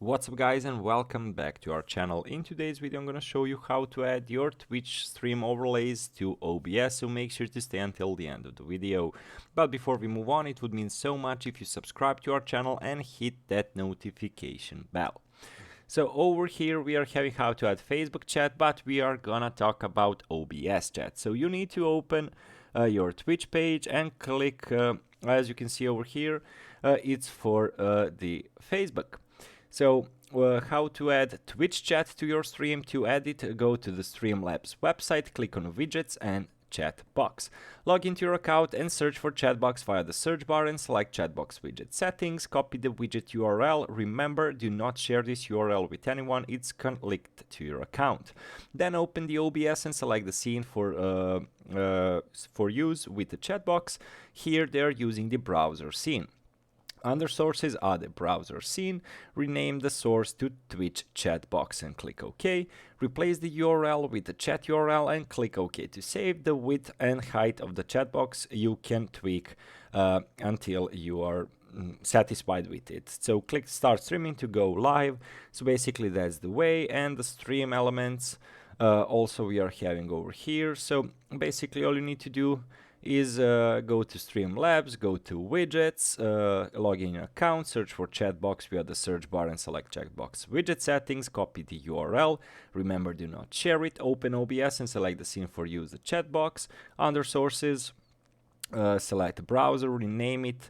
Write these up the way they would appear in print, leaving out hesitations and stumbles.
What's up guys, and welcome back to our channel. In today's video I'm going to show you how to add your Twitch stream overlays to OBS, so make sure to stay until the end of the video. But before we move on, it would mean so much if you subscribe to our channel and hit that notification bell. So over here we are having how to add Facebook chat, but we are gonna talk about OBS chat. So you need to open your Twitch page and click, as you can see over here, it's for the Facebook. So how to add Twitch chat to your stream. To add it, go to the Streamlabs website, click on widgets and chat box. Log into your account and search for chat box via the search bar and select chat box widget settings. Copy the widget URL. Remember, do not share this URL with anyone, it's linked to your account. Then open the OBS and select the scene for use with the chat box. Here they're using the browser scene. Under sources, add a browser scene, rename the source to Twitch chat box and click OK. Replace the URL with the chat URL and click OK to save. The width and height of the chat box you can tweak until you are satisfied with it. So click start streaming to go live. So basically that's the way, and the stream elements also we are having over here. So basically all you need to do is go to Streamlabs, go to widgets, log in your account, search for chat box via the search bar and select chat box widget settings, copy the URL, remember do not share it, open OBS and select the scene for use the chat box. Under sources, select the browser, rename it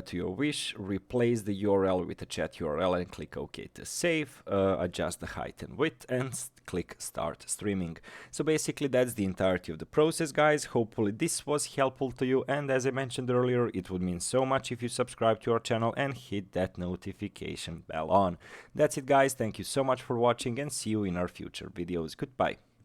to your wish, replace the URL with the chat URL and click OK to save, adjust the height and width and click start streaming. So basically that's the entirety of the process, guys. Hopefully this was helpful to you, and as I mentioned earlier, it would mean so much if you subscribe to our channel and hit that notification bell on. That's it guys, thank you so much for watching and see you in our future videos. Goodbye.